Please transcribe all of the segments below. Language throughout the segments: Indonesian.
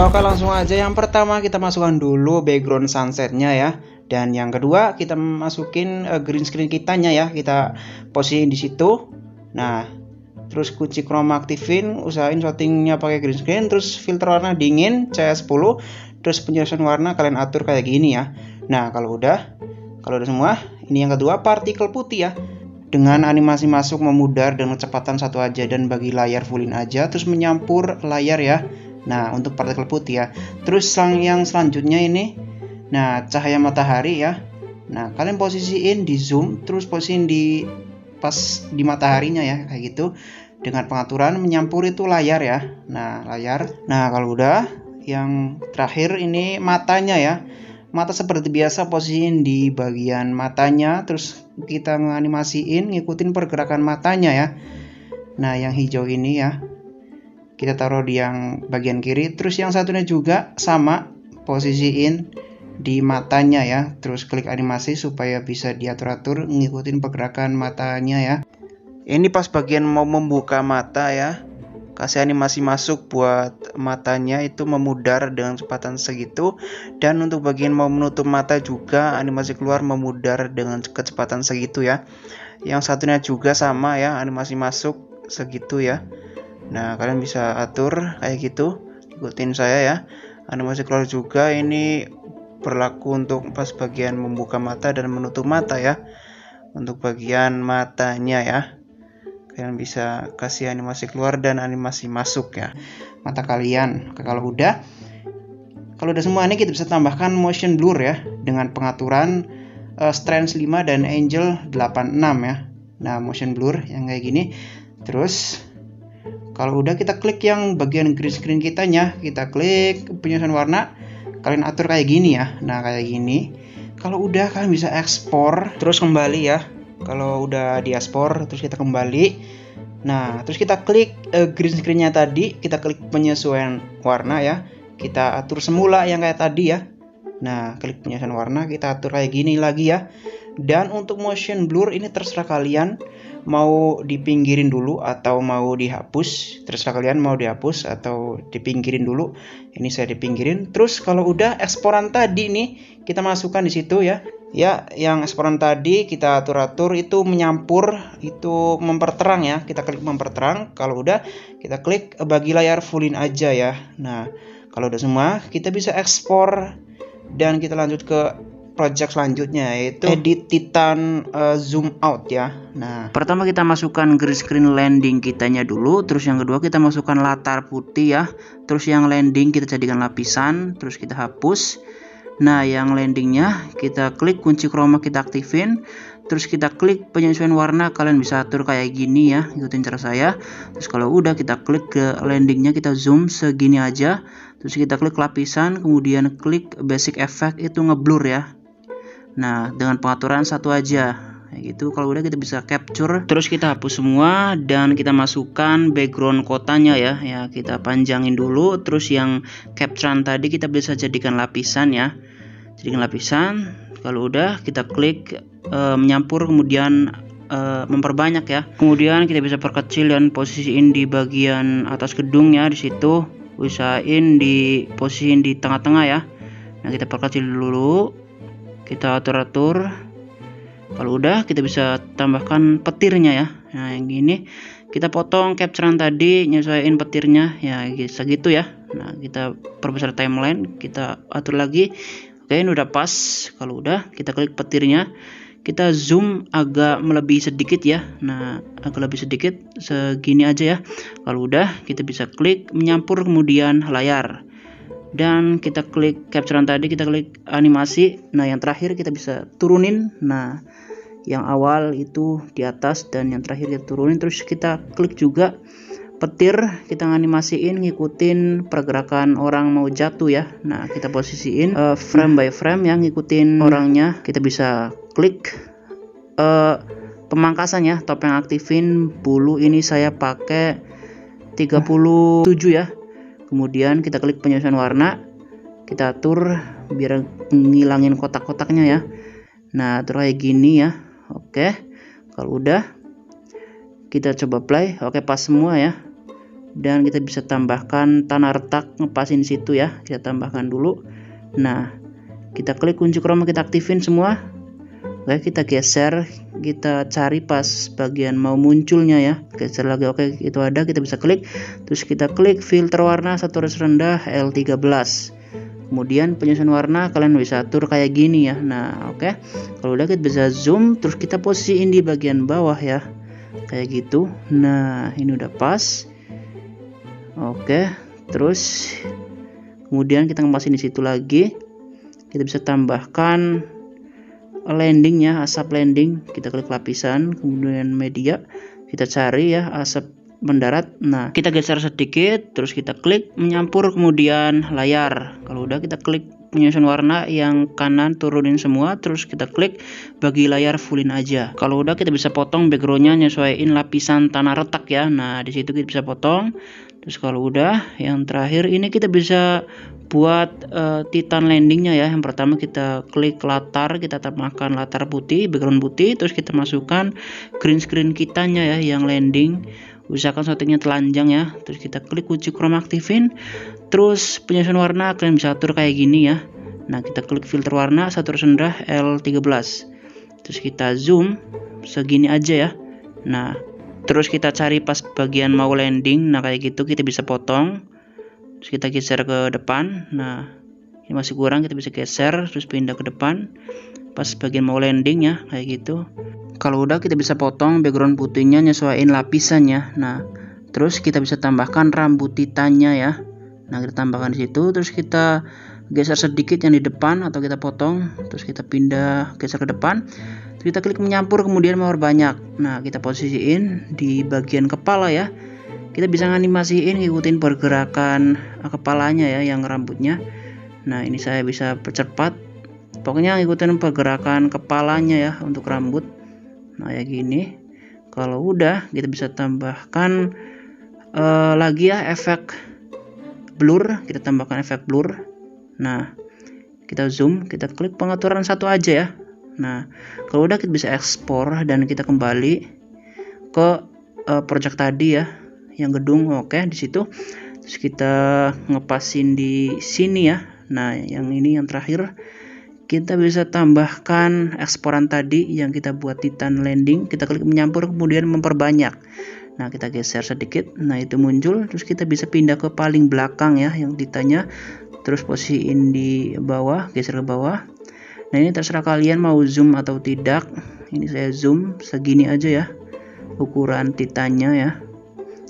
Ya oke, langsung aja. Yang pertama kita masukkan dulu background sunsetnya ya. Dan yang kedua kita masukin green screen kitanya ya. Kita posisiin di situ. Nah, terus kunci chroma aktifin, usahain settingnya pakai green screen, terus filter warna dingin CS10, terus penyelesaian warna kalian atur kayak gini ya. Nah, kalau udah semua, ini yang kedua partikel putih ya. Dengan animasi masuk memudar dengan kecepatan 1 aja dan bagi layar fullin aja, terus menyampur layar ya. Nah, untuk partikel putih ya. Terus yang selanjutnya ini, nah, cahaya matahari ya. Nah, kalian posisiin di zoom, terus posisiin di pas di mataharinya ya, kayak gitu. Dengan pengaturan menyampur itu layar ya. Nah, layar. Nah, kalau udah, yang terakhir ini matanya ya. Mata seperti biasa posisiin di bagian matanya, terus kita nganimasiin ngikutin pergerakan matanya ya. Nah, yang hijau ini ya, kita taruh di yang bagian kiri, terus yang satunya juga sama posisiin di matanya ya, terus klik animasi supaya bisa diatur-atur ngikutin pergerakan matanya ya. Ini pas bagian mau membuka mata ya, kasih animasi masuk buat matanya itu memudar dengan kecepatan segitu, dan untuk bagian mau menutup mata juga animasi keluar memudar dengan kecepatan segitu ya. Yang satunya juga sama ya, animasi masuk segitu ya. Nah, kalian bisa atur kayak gitu, ikutin saya ya. Animasi keluar juga ini berlaku untuk pas bagian membuka mata dan menutup mata ya. Untuk bagian matanya ya, kalian bisa kasih animasi keluar dan animasi masuk ya mata kalian. Oke, kalau udah semua ini kita bisa tambahkan motion blur ya dengan pengaturan strength 5 dan angel 86 ya. Nah, motion blur yang kayak gini. Terus kalau udah kita klik yang bagian green screen kitanya, kita klik penyelesaian warna, kalian atur kayak gini ya. Nah, kayak gini. Kalau udah kalian bisa ekspor, terus kembali ya. Kalau udah diekspor, terus kita kembali. Nah, terus kita klik green screen-nya tadi, kita klik penyesuaian warna ya. Kita atur semula yang kayak tadi ya. Nah, klik penyesuaian warna, kita atur kayak gini lagi ya. Dan untuk motion blur ini terserah kalian mau dipinggirin dulu atau mau dihapus. Terserah kalian mau dihapus atau dipinggirin dulu. Ini saya dipinggirin. Terus kalau udah eksporan tadi nih kita masukkan di situ ya. Ya, yang eksporan tadi kita atur-atur itu menyampur, itu memperterang ya. Kita klik memperterang. Kalau udah kita klik bagi layar fullin aja ya. Nah, kalau udah semua kita bisa ekspor dan kita lanjut ke project selanjutnya, yaitu edit Titan zoom out ya. Nah, pertama kita masukkan green screen landing kitanya dulu, terus yang kedua kita masukkan latar putih ya, terus yang landing kita jadikan lapisan, terus kita hapus. Nah, yang landingnya kita klik kunci chroma kita aktifin, terus kita klik penyesuaian warna, kalian bisa atur kayak gini ya, ikutin cara saya. Terus kalau udah kita klik ke landingnya, kita zoom segini aja, terus kita klik lapisan, kemudian klik basic effect itu ngeblur ya. Nah, dengan pengaturan 1 aja kayak gitu. Kalau udah kita bisa capture, terus kita hapus semua dan kita masukkan background kotanya ya. Ya, kita panjangin dulu, terus yang capturean tadi kita bisa jadikan lapisan ya. Jadikan lapisan. Kalau udah kita klik menyampur, kemudian memperbanyak ya. Kemudian kita bisa perkecil dan posisiin di bagian atas gedung ya, di situ. Usahain posisiin di tengah-tengah ya. Nah, kita perkecil dulu. Kita atur-atur. Kalau udah kita bisa tambahkan petirnya ya. Nah, yang gini kita potong capturean tadi, nyesuaiin petirnya ya, segitu ya. Nah, kita perbesar timeline, kita atur lagi. Oke, ini udah pas. Kalau udah kita klik petirnya, kita zoom agak melebihi sedikit ya. Nah, agak lebih sedikit, segini aja ya. Kalau udah kita bisa klik menyampur kemudian layar. Dan kita klik capturean tadi, kita klik animasi. Nah, yang terakhir kita bisa turunin. Nah, yang awal itu di atas dan yang terakhir kita turunin. Terus kita klik juga petir, kita animasiin ngikutin pergerakan orang mau jatuh ya. Nah, kita posisiin frame by frame yang ngikutin orangnya. Kita bisa klik pemangkasan ya, topeng aktifin bulu ini saya pakai 37 ya. Kemudian kita klik penyelesaian warna, kita atur biar ngilangin kotak-kotaknya ya. Nah, atur kayak gini ya. Oke, kalau udah kita coba play. Oke, pas semua ya. dan kita bisa tambahkan tanah retak, ngepasin di situ ya. Kita tambahkan dulu. Nah, kita klik kunci chroma, kita aktifin semua. Oke, kita geser, kita cari pas bagian mau munculnya ya. Geser lagi, oke itu ada, kita bisa klik. Terus kita klik filter warna saturan rendah L13. Kemudian penyusun warna kalian bisa atur kayak gini ya. Nah oke, kalau udah kita bisa zoom, terus kita posisiin di bagian bawah ya, kayak gitu. Nah ini udah pas. Oke, terus kemudian kita ngepasin di situ lagi. Kita bisa tambahkan landing ya, asap landing. Kita klik lapisan, kemudian media, kita cari ya asap mendarat. Nah kita geser sedikit, terus kita klik menyampur, kemudian layar. Kalau udah kita klik penyusun warna yang kanan, turunin semua, terus kita klik bagi layar fullin aja. Kalau udah kita bisa potong backgroundnya, nyesuaiin lapisan tanah retak ya. Nah di situ kita bisa potong. Terus kalau udah, yang terakhir ini kita bisa buat Titan landingnya ya. Yang pertama kita klik latar, kita tambahkan latar putih, background putih, terus kita masukkan green screen kitanya ya yang landing. Usahakan settingnya telanjang ya. Terus kita klik kunci chroma, aktifin. Terus penyusun warna kalian bisa atur kayak gini ya. Nah kita klik filter warna saturan rendah L13. Terus kita zoom segini aja ya. Nah terus kita cari pas bagian mau landing. Nah kayak gitu kita bisa potong. Terus kita geser ke depan. Nah ini masih kurang, kita bisa geser terus pindah ke depan pas bagian mau landing ya, kayak gitu. Kalau udah kita bisa potong background putihnya, nyesuaiin lapisannya. Nah terus kita bisa tambahkan rambut titannya ya. Nah kita tambahkan di situ, terus kita geser sedikit yang di depan atau kita potong, terus kita pindah geser ke depan. Kita klik menyampur, kemudian memperbanyak. Nah kita posisiin di bagian kepala ya. Kita bisa animasiin, ngikutin pergerakan kepalanya ya, yang rambutnya. Nah ini saya bisa percepat, pokoknya ngikutin pergerakan kepalanya ya untuk rambut. Nah ya gini. Kalau udah kita bisa tambahkan lagi ya efek blur. Kita tambahkan efek blur. Nah kita zoom, kita klik pengaturan satu aja ya. Nah kalau udah kita bisa ekspor dan kita kembali ke project tadi ya, yang gedung. Oke di situ. Terus kita ngepasin di sini ya. Nah yang ini yang terakhir, kita bisa tambahkan eksporan tadi yang kita buat Titan landing. Kita klik menyampur, kemudian memperbanyak. Nah kita geser sedikit, nah itu muncul. Terus kita bisa pindah ke paling belakang ya yang Titannya, terus posisiin di bawah, geser ke bawah. Nah ini terserah kalian mau zoom atau tidak. Ini saya zoom segini aja ya ukuran Titannya ya,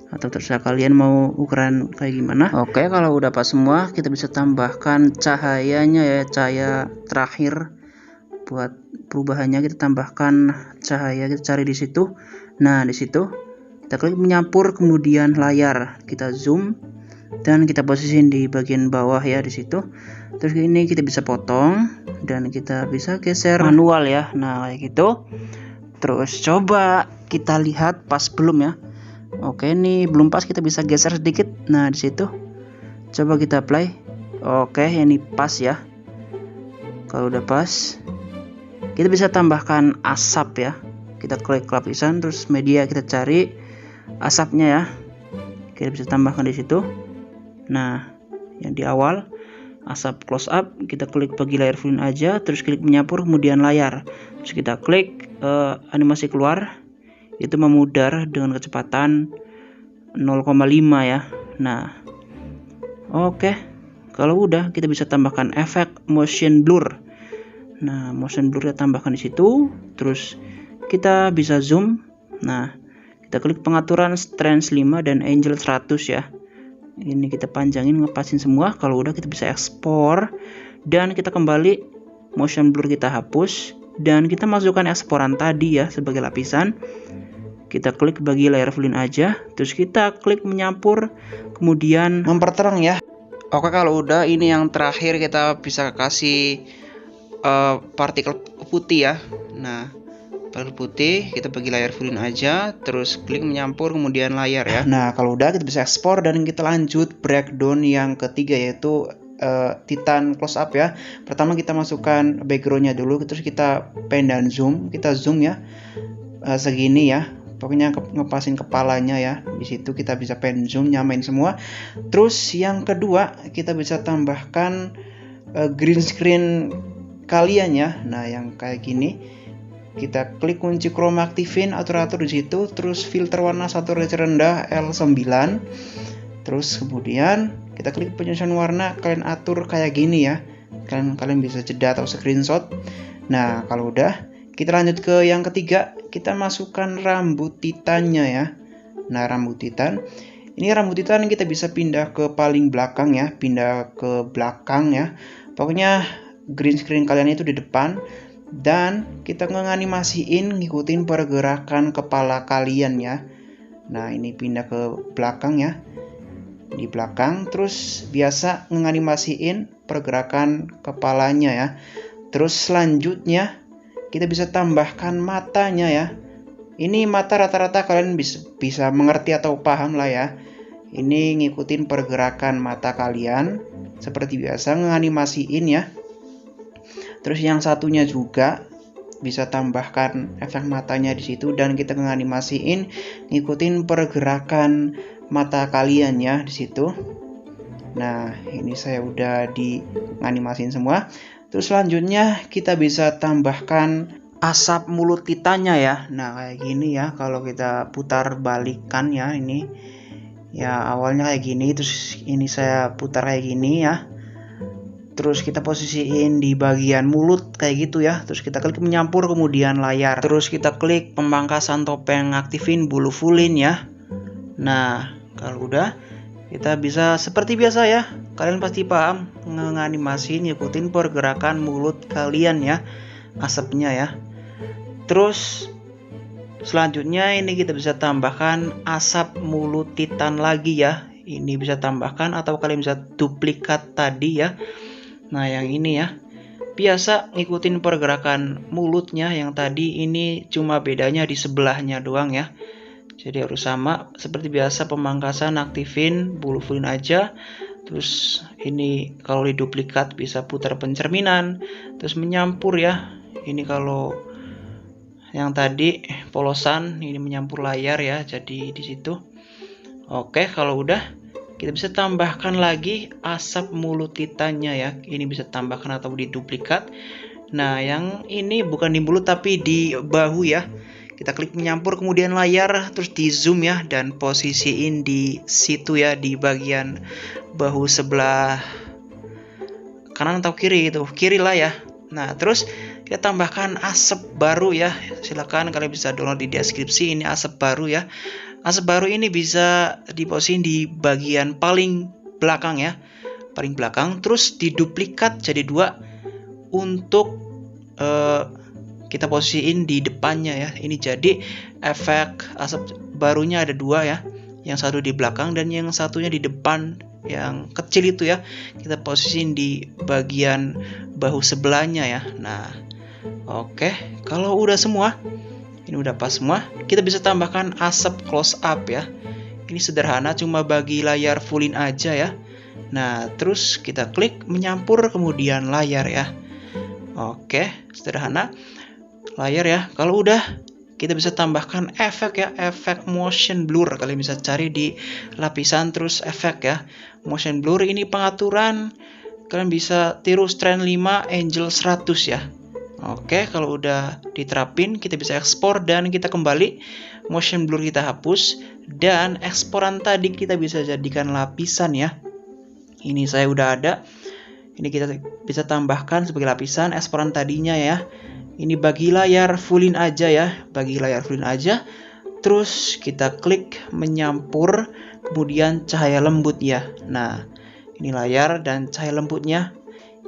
atau terserah kalian mau ukuran kayak gimana. Oke, kalau udah pas semua, kita bisa tambahkan cahayanya ya, cahaya terakhir. Buat perubahannya kita tambahkan cahaya, kita cari di situ. Nah di situ kita klik menyampur, kemudian layar, kita zoom dan kita posisiin di bagian bawah ya di situ. Terus ini kita bisa potong dan kita bisa geser manual ya. Nah kayak gitu. Terus coba kita lihat pas belum ya. Oke, ini belum pas, kita bisa geser sedikit. Nah di situ coba kita play. Oke ini pas ya. Kalau udah pas, kita bisa tambahkan asap ya. Kita klik lapisan, terus media, kita cari asapnya ya. Kita bisa tambahkan di situ. Nah yang di awal asap close up, kita klik bagi layar fullin aja, terus klik menyampur, kemudian layar. Terus kita klik animasi keluar, itu memudar dengan kecepatan 0,5 ya. Nah oke, kalau udah kita bisa tambahkan efek motion blur. Nah motion blur kita tambahkan di situ. Terus kita bisa zoom. Nah kita klik pengaturan strength 5 dan angle 100 ya. Ini kita panjangin, ngepasin semua. Kalau udah kita bisa ekspor dan kita kembali, motion blur kita hapus dan kita masukkan eksporan tadi ya sebagai lapisan. Kita klik bagi layar fullin aja, terus kita klik menyampur, kemudian memperterang ya. Oke, kalau udah, ini yang terakhir kita bisa kasih partikel putih ya. Nah partikel putih kita bagi layar fullin aja, terus klik menyampur, kemudian layar ya. Nah kalau udah kita bisa ekspor dan kita lanjut breakdown yang ketiga, yaitu Titan close up ya. Pertama kita masukkan backgroundnya dulu, terus kita pen dan zoom, kita zoom ya segini ya. pokoknya ngepasin kepalanya ya. Di situ kita bisa pen zoom, nyamain semua. Terus yang kedua kita bisa tambahkan green screen kalian ya. Nah yang kayak gini, kita klik kunci chroma aktifin, atur di situ, terus filter warna saturasi rendah L9. Terus kemudian kita klik penyusunan warna, kalian atur kayak gini ya. Kalian bisa jeda atau screenshot. Nah kalau udah, kita lanjut ke yang ketiga, kita masukkan rambut titannya ya. Nah rambut titan, ini rambut titan kita bisa pindah ke paling belakang ya, pindah ke belakang ya. Pokoknya green screen kalian itu di depan, dan kita nganimasiin ngikutin pergerakan kepala kalian ya. Nah ini pindah ke belakang ya, di belakang, terus biasa nganimasiin pergerakan kepalanya ya. Terus selanjutnya kita bisa tambahkan matanya ya. Ini mata rata-rata kalian bisa mengerti atau paham lah ya. Ini ngikutin pergerakan mata kalian seperti biasa, nganimasiin ya. Terus yang satunya juga bisa tambahkan efek matanya di situ, dan kita nganimasiin ngikutin pergerakan mata kalian ya di situ. Nah ini saya udah animasiin semua. Terus selanjutnya kita bisa tambahkan asap mulut titannya ya. Nah kayak gini ya, kalau kita putar balikan ya, ini ya awalnya kayak gini, terus ini saya putar kayak gini ya. Terus kita posisiin di bagian mulut kayak gitu ya. Terus kita klik menyampur, kemudian layar. Terus kita klik pemangkasan topeng, aktifin bulu fullin ya. Nah kalau udah, kita bisa seperti biasa ya. Kalian pasti paham nganimasi ngikutin pergerakan mulut kalian ya, asapnya ya. Terus selanjutnya ini kita bisa tambahkan asap mulut titan lagi ya. Ini bisa tambahkan atau kalian bisa duplikat tadi ya. Nah yang ini ya, biasa ngikutin pergerakan mulutnya yang tadi, ini cuma bedanya di sebelahnya doang ya. Jadi harus sama seperti biasa, pemangkasan aktifin bulu fullin aja. Terus ini kalau diduplikat bisa putar pencerminan, terus menyampur ya. Ini kalau yang tadi polosan, ini menyampur layar ya, jadi di situ. Oke, kalau udah, kita bisa tambahkan lagi asap mulut titannya ya. Ini bisa tambahkan atau diduplikat. Nah yang ini bukan di mulut tapi di bahu ya. Kita klik menyampur, kemudian layar, terus di zoom ya, dan posisiin di situ ya, di bagian bahu sebelah kanan atau kiri, itu kiri lah ya. Nah terus kita tambahkan asap baru ya. Silakan kalian bisa download di deskripsi, ini asap baru ya. Asap baru ini bisa diposisiin di bagian paling belakang ya, paling belakang. Terus diduplikat jadi dua untuk kita posisiin di depannya ya. Ini jadi efek asap barunya ada dua ya, yang satu di belakang dan yang satunya di depan, yang kecil itu ya, kita posisiin di bagian bahu sebelahnya ya. Nah oke, kalau udah semua, ini udah pas semua, kita bisa tambahkan asap close up ya. Ini sederhana, cuma bagi layar fullin aja ya. Nah terus kita klik menyampur, kemudian layar ya. Oke, sederhana, layar ya. Kalau udah, kita bisa tambahkan efek ya, efek motion blur. Kalian bisa cari di lapisan terus efek ya, motion blur. Ini pengaturan, kalian bisa tiru strand 5 angel 100 ya. Oke, kalau udah diterapin, kita bisa ekspor dan kita kembali. Motion blur kita hapus, dan eksporan tadi kita bisa jadikan lapisan ya. Ini saya udah ada. Ini kita bisa tambahkan sebagai lapisan eksporan tadinya ya. Ini bagi layar fullin aja ya, bagi layar fullin aja. Terus kita klik menyampur, kemudian cahaya lembut ya. Nah ini layar dan cahaya lembutnya.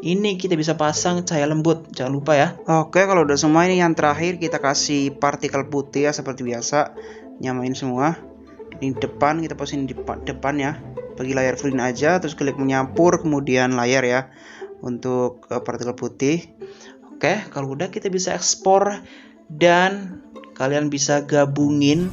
Ini kita bisa pasang cahaya lembut, jangan lupa ya. Oke, kalau udah semua, ini yang terakhir kita kasih partikel putih ya, seperti biasa. Nyamain semua. Ini depan, kita posisiin di depan ya, bagi layar fullin aja. Terus klik menyampur, kemudian layar ya, untuk partikel putih. Oke, kalau udah, kita bisa ekspor dan kalian bisa gabungin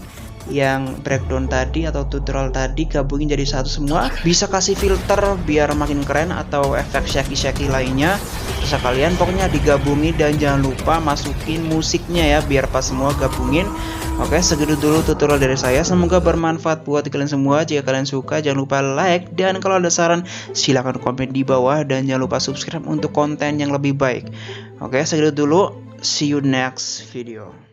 yang breakdown tadi atau tutorial tadi gabungin jadi satu semua. Bisa kasih filter biar makin keren atau efek shaky lainnya, bisa kalian pokoknya digabungin. Dan jangan lupa masukin musiknya ya biar pas semua gabungin. Oke, segitu dulu tutorial dari saya, semoga bermanfaat buat kalian semua. Jika kalian suka jangan lupa like, dan kalau ada saran silahkan komen di bawah, dan jangan lupa subscribe untuk konten yang lebih baik. Oke, segitu dulu, see you next video.